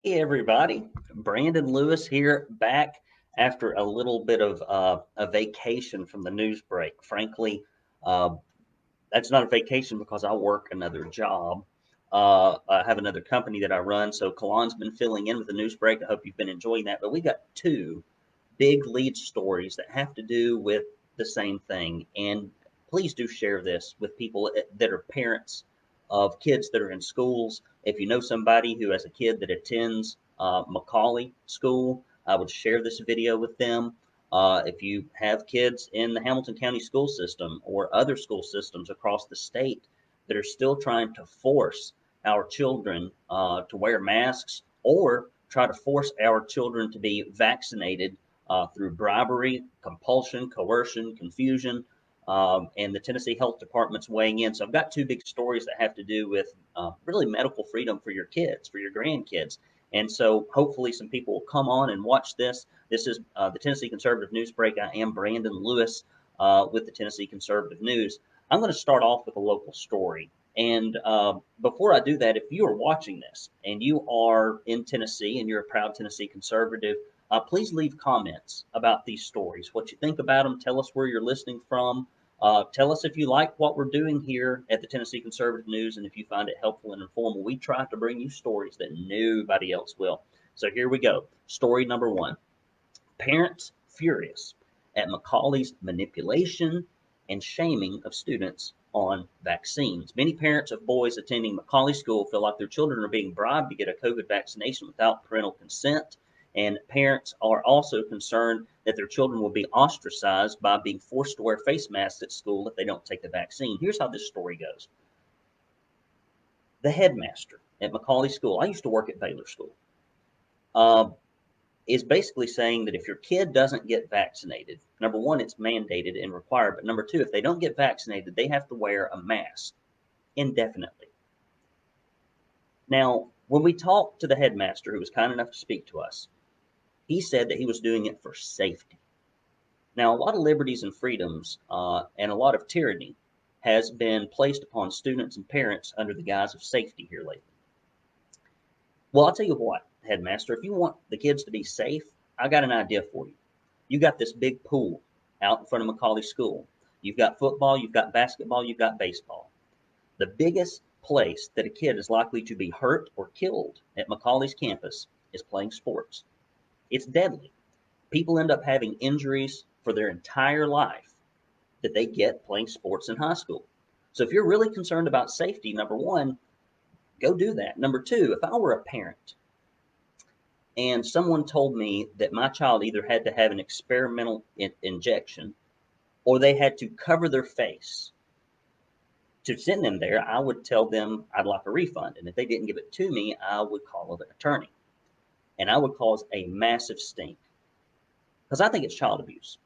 Hey everybody, Brandon Lewis here, back after a little bit of a vacation from the news break. Frankly, uh, that's not a vacation because I work another job. I have another company that I run, so Kalan's been filling in with the news break. I hope you've been enjoying that. But we got two big lead stories that have to do with the same thing. And please do share this with people that are parents of kids that are in schools. If you know somebody who has a kid that attends McCallie School, I would share this video with them. If you have kids in the Hamilton County school system or other school systems across the state that are still trying to force our children to wear masks or try to force our children to be vaccinated through bribery, compulsion, coercion, confusion, and the Tennessee Health Department's weighing in. So I've got two big stories that have to do with really medical freedom for your kids, for your grandkids. And so hopefully some people will come on and watch this. This is the Tennessee Conservative News Break. I am Brandon Lewis with the Tennessee Conservative News. I'm going to start off with a local story. And before I do that, if you are watching this and you are in Tennessee and you're a proud Tennessee conservative, please leave comments about these stories, what you think about them. Tell us where you're listening from. Tell us if you like what we're doing here at the Tennessee Conservative News and if you find it helpful and informative. We try to bring you stories that nobody else will. So here we go. Story number one. Parents furious at McCallie's manipulation and shaming of students on vaccines. Many parents of boys attending McCallie School feel like their children are being bribed to get a COVID vaccination without parental consent. And parents are also concerned that their children will be ostracized by being forced to wear face masks at school if they don't take the vaccine. Here's how this story goes. The headmaster at McCallie School, I used to work at Baylor School, uh, is basically saying that if your kid doesn't get vaccinated, number one, it's mandated and required, but number two, if they don't get vaccinated, they have to wear a mask indefinitely. Now, when we talked to the headmaster, who was kind enough to speak to us, he said that he was doing it for safety. Now, a lot of liberties and freedoms and a lot of tyranny has been placed upon students and parents under the guise of safety here lately. Well, I'll tell you what, headmaster, if you want the kids to be safe, I got an idea for you. You got this big pool out in front of McCallie School. You've got football, you've got basketball, you've got baseball. The biggest place that a kid is likely to be hurt or killed at McCallie's campus is playing sports. It's deadly. People end up having injuries for their entire life that they get playing sports in high school. So if you're really concerned about safety, number one, go do that. Number two, if I were a parent and someone told me that my child either had to have an experimental injection or they had to cover their face to send them there, I would tell them I'd like a refund. And if they didn't give it to me, I would call the attorney and I would cause a massive stink because I think it's child abuse.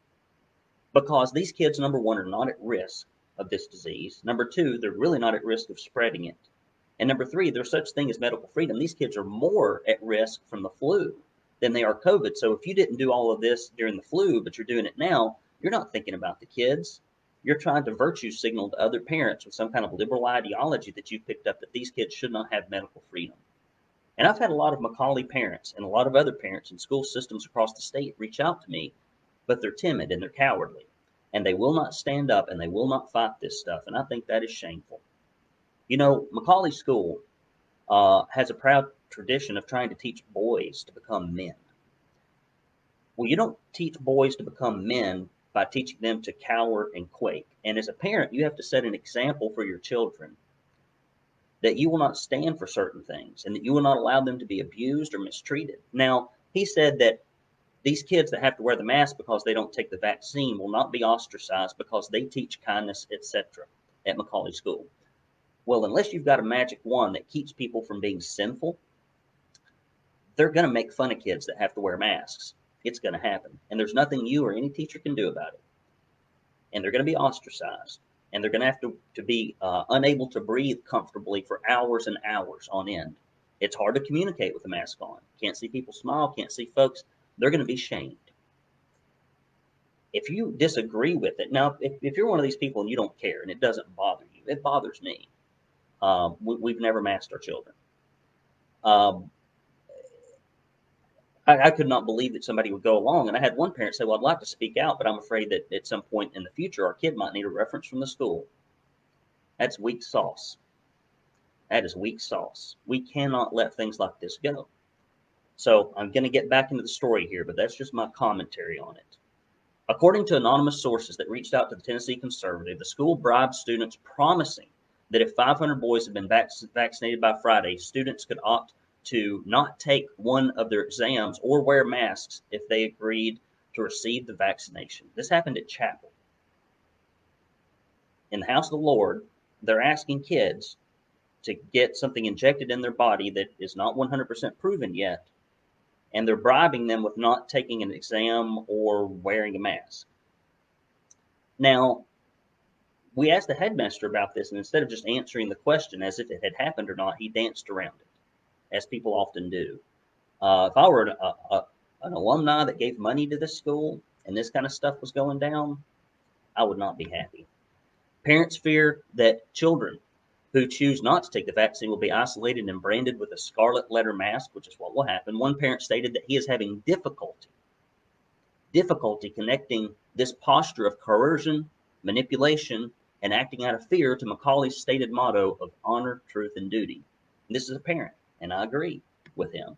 Because these kids, number one, are not at risk of this disease. Number two, they're really not at risk of spreading it. And number three, there's such thing as medical freedom. These kids are more at risk from the flu than they are COVID. So if you didn't do all of this during the flu, but you're doing it now, you're not thinking about the kids. You're trying to virtue signal to other parents with some kind of liberal ideology that you've picked up that these kids should not have medical freedom. And I've had a lot of McCallie parents and a lot of other parents in school systems across the state reach out to me, but they're timid and they're cowardly. And they will not stand up and they will not fight this stuff. And I think that is shameful. You know, McCallie School has a proud tradition of trying to teach boys to become men. Well, you don't teach boys to become men by teaching them to cower and quake. And as a parent, you have to set an example for your children that you will not stand for certain things and that you will not allow them to be abused or mistreated. Now, he said that these kids that have to wear the mask because they don't take the vaccine will not be ostracized because they teach kindness, etc. at McCallie School. Well, unless you've got a magic wand that keeps people from being sinful, they're going to make fun of kids that have to wear masks. It's going to happen. And there's nothing you or any teacher can do about it. And they're going to be ostracized. And they're going to have to be unable to breathe comfortably for hours and hours on end. It's hard to communicate with a mask on. Can't see people smile, can't see folks. They're going to be shamed. If you disagree with it, now, if you're one of these people and you don't care and it doesn't bother you, it bothers me. We've never masked our children. Um, I could not believe that somebody would go along. And I had one parent say, well, I'd like to speak out, but I'm afraid that at some point in the future, our kid might need a reference from the school. That's weak sauce. That is weak sauce. We cannot let things like this go. So I'm going to get back into the story here, but that's just my commentary on it. According to anonymous sources that reached out to the Tennessee Conservative, the school bribed students, promising that if 500 boys had been vaccinated by Friday, students could opt to not take one of their exams or wear masks if they agreed to receive the vaccination. This happened at chapel. In the house of the Lord, they're asking kids to get something injected in their body that is not 100% proven yet, and they're bribing them with not taking an exam or wearing a mask. Now, we asked the headmaster about this, and instead of just answering the question as if it had happened or not, he danced around it, as people often do. If I were an alumni that gave money to this school and this kind of stuff was going down, I would not be happy. Parents fear that children who choose not to take the vaccine will be isolated and branded with a scarlet letter mask, which is what will happen. One parent stated that he is having difficulty connecting this posture of coercion, manipulation, and acting out of fear to McCallie's stated motto of honor, truth, and duty. And this is a parent, and I agree with him.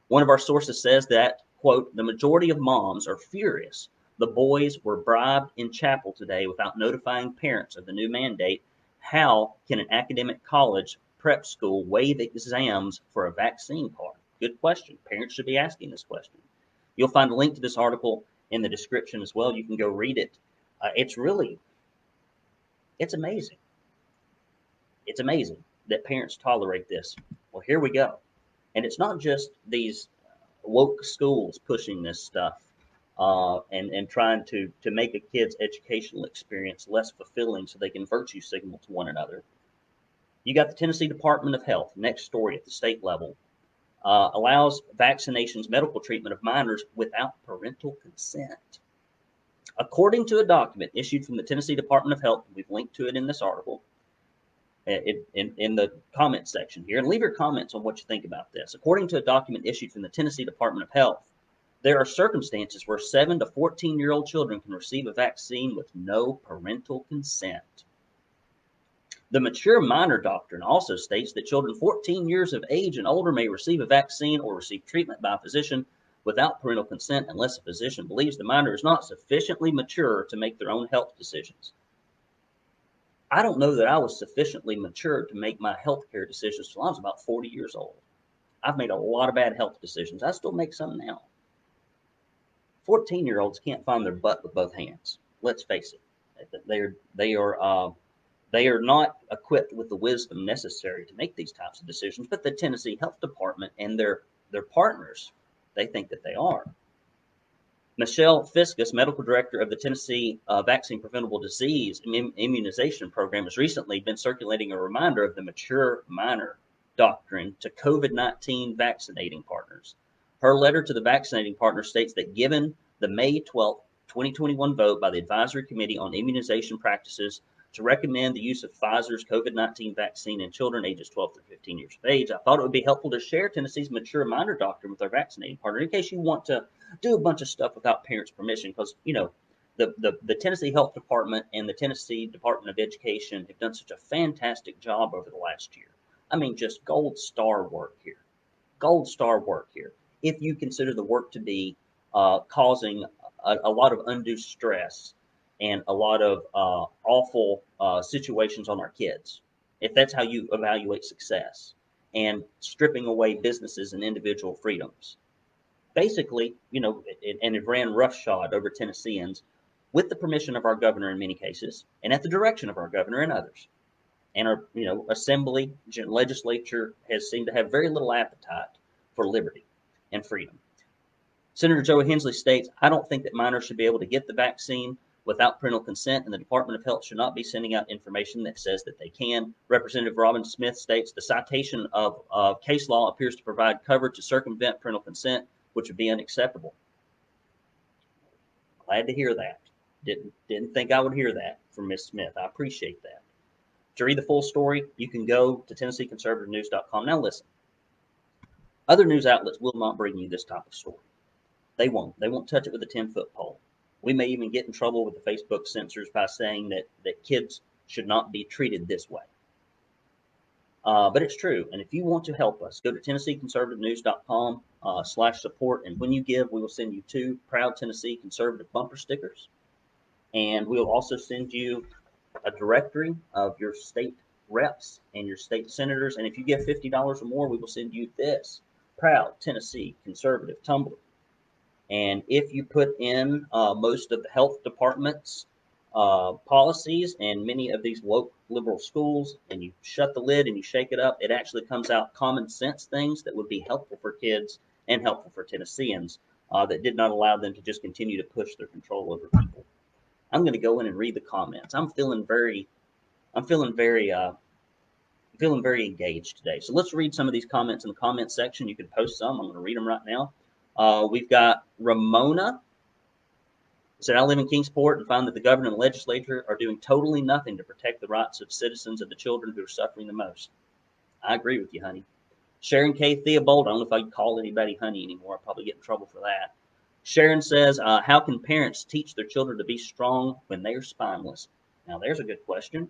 One of our sources says that, quote, the majority of moms are furious the boys were bribed in chapel today without notifying parents of the new mandate. How can an academic college prep school waive exams for a vaccine card? Good question. Parents should be asking this question. You'll find a link to this article in the description as well. You can go read it. It's amazing. It's amazing that parents tolerate this. Well, here we go. And it's not just these woke schools pushing this stuff and trying to make a kid's educational experience less fulfilling so they can virtue signal to one another. You got the Tennessee Department of Health, next story at the state level, allows vaccinations medical treatment of minors without parental consent. According to a document issued from the Tennessee Department of Health, we've linked to it in this article, in the comment section here, and leave your comments on what you think about this. According to a document issued from the Tennessee Department of Health, there are circumstances where 7 to 14-year-old children can receive a vaccine with no parental consent. The mature minor doctrine also states that children 14 years of age and older may receive a vaccine or receive treatment by a physician without parental consent unless a physician believes the minor is not sufficiently mature to make their own health decisions. I don't know that I was sufficiently mature to make my healthcare decisions until I was about 40 years old. I've made a lot of bad health decisions. I still make some now. 14-year-olds can't find their butt with both hands. Let's face it. They are not equipped with the wisdom necessary to make these types of decisions, but the Tennessee Health Department and their partners, they think that they are. Michelle Fiscus, medical director of the Tennessee Vaccine Preventable Disease Immunization Program, has recently been circulating a reminder of the mature minor doctrine to COVID-19 vaccinating partners. Her letter to the vaccinating partners states that given the May 12, 2021 vote by the Advisory Committee on Immunization Practices to recommend the use of Pfizer's COVID-19 vaccine in children ages 12 through 15 years of age, I thought it would be helpful to share Tennessee's mature minor doctrine with our vaccinating partner in case you want to do a bunch of stuff without parents' permission, because, you know, the Tennessee Health Department and the Tennessee Department of Education have done such a fantastic job over the last year. I mean, just gold star work here. Gold star work here. If you consider the work to be causing a lot of undue stress and a lot of awful situations on our kids, if that's how you evaluate success, and stripping away businesses and individual freedoms. Basically, you know, and it ran roughshod over Tennesseans with the permission of our governor in many cases, and at the direction of our governor and others. And our, you know, assembly, legislature has seemed to have very little appetite for liberty and freedom. Senator Joe Hensley states, I don't think that minors should be able to get the vaccine without parental consent, and the Department of Health should not be sending out information that says that they can. Representative Robin Smith states the citation of case law appears to provide cover to circumvent parental consent, which would be unacceptable. Glad to hear that. Didn't think I would hear that from Ms. Smith. I appreciate that. To read the full story, you can go to TennesseeConservativeNews.com. Now listen, Other news outlets will not bring you this type of story. They won't. They won't touch it with a 10-foot pole. We may even get in trouble with the Facebook censors by saying that kids should not be treated this way. But it's true. And if you want to help us, go to TennesseeConservativeNews.com/support. And when you give, we will send you 2 Proud Tennessee Conservative bumper stickers. And we'll also send you a directory of your state reps and your state senators. And if you give $50 or more, we will send you this Proud Tennessee Conservative tumbler. And if you put in most of the health department's policies and many of these woke liberal schools, and you shut the lid and you shake it up, it actually comes out common sense things that would be helpful for kids and helpful for Tennesseans that did not allow them to just continue to push their control over people. I'm going to go in and read the comments. I'm feeling very engaged today. So let's read some of these comments in the comment section. You can post some. I'm going to read them right now. We've got Ramona said, I live in Kingsport and find that the governor and the legislature are doing totally nothing to protect the rights of citizens and the children who are suffering the most. I agree with you, honey. Sharon K. Theobald, I don't know if I can call anybody honey anymore. I'll probably get in trouble for that. Sharon says, how can parents teach their children to be strong when they are spineless? Now, there's a good question.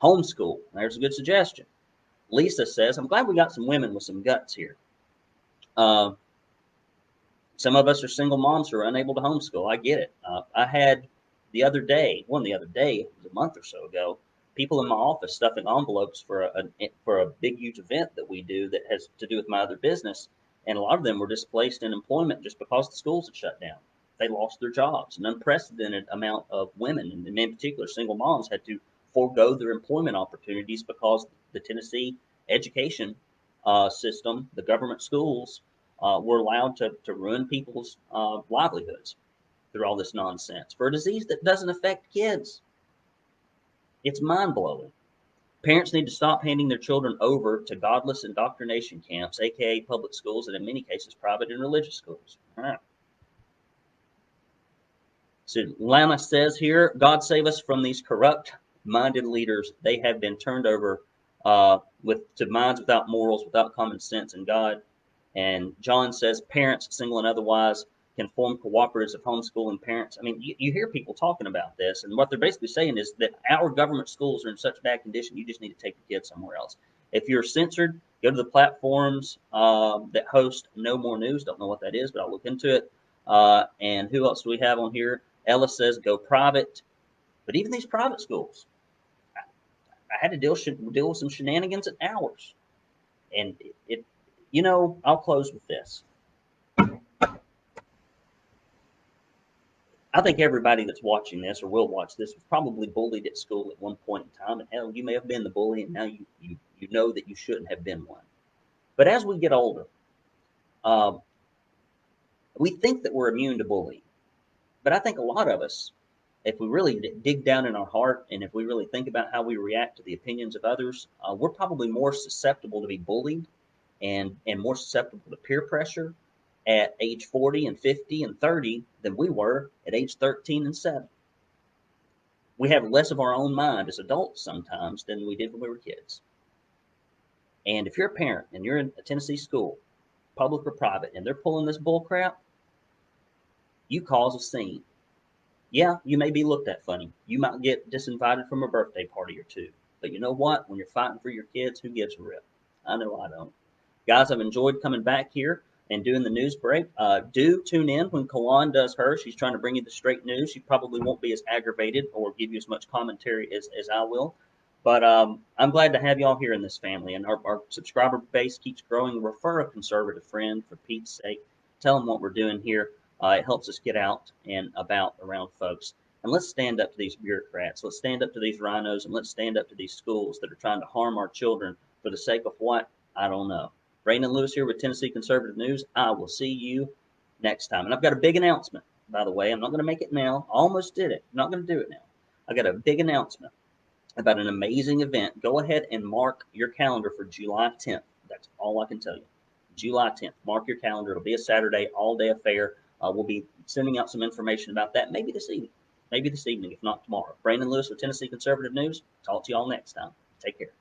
Homeschool. There's a good suggestion. Lisa says, I'm glad we got some women with some guts here. Some of us are single moms who are unable to homeschool. I get it. I had the other day, it was a month or so ago, people in my office stuffing envelopes for a big, huge event that we do that has to do with my other business. And a lot of them were displaced in employment just because the schools had shut down. They lost their jobs. An unprecedented amount of women, and in particular single moms, had to forego their employment opportunities because the Tennessee education system, the government schools, were allowed to ruin people's livelihoods through all this nonsense for a disease that doesn't affect kids. It's mind-blowing. Parents need to stop handing their children over to godless indoctrination camps, aka public schools, and in many cases private and religious schools. All right. So Lana says here, God save us from these corrupt-minded leaders. They have been turned over to minds without morals, without common sense and God. And John says parents, single and otherwise, can form cooperatives of homeschooling parents. I mean, you hear people talking about this, and what they're basically saying is that our government schools are in such bad condition, you just need to take your kids somewhere else. If you're censored, go to the platforms that host No More News. Don't know what that is, but I'll look into it. And who else do we have on here? Ella says go private. But even these private schools, I had to deal with some shenanigans at ours. And I'll close with this. I think everybody that's watching this or will watch this was probably bullied at school at one point in time. And hell, you may have been the bully, and now you know that you shouldn't have been one. But as we get older, we think that we're immune to bullying. But I think a lot of us, if we really dig down in our heart and if we really think about how we react to the opinions of others, we're probably more susceptible to be bullied and more susceptible to peer pressure at age 40 and 50 and 30 than we were at age 13 and 7. We have less of our own mind as adults sometimes than we did when we were kids. And if you're a parent and you're in a Tennessee school, public or private, and they're pulling this bull crap, you cause a scene. Yeah, you may be looked at funny. You might get disinvited from a birthday party or two. But you know what? When you're fighting for your kids, who gives a rip? I know I don't. Guys, I've enjoyed coming back here and doing the news break. Do tune in when Kalan does hers. She's trying to bring you the straight news. She probably won't be as aggravated or give you as much commentary as I will. But I'm glad to have y'all here in this family. And our subscriber base keeps growing. Refer a conservative friend, for Pete's sake. Tell them what we're doing here. It helps us get out and about around folks. And let's stand up to these bureaucrats. Let's stand up to these rhinos. And let's stand up to these schools that are trying to harm our children for the sake of what? I don't know. Brandon Lewis here with Tennessee Conservative News. I will see you next time. And I've got a big announcement, by the way. I'm not going to make it now. I almost did it. I'm not going to do it now. I've got a big announcement about an amazing event. Go ahead and mark your calendar for July 10th. That's all I can tell you. July 10th. Mark your calendar. It'll be a Saturday, all-day affair. We'll be sending out some information about that maybe this evening. Maybe this evening, if not tomorrow. Brandon Lewis with Tennessee Conservative News. Talk to you all next time. Take care.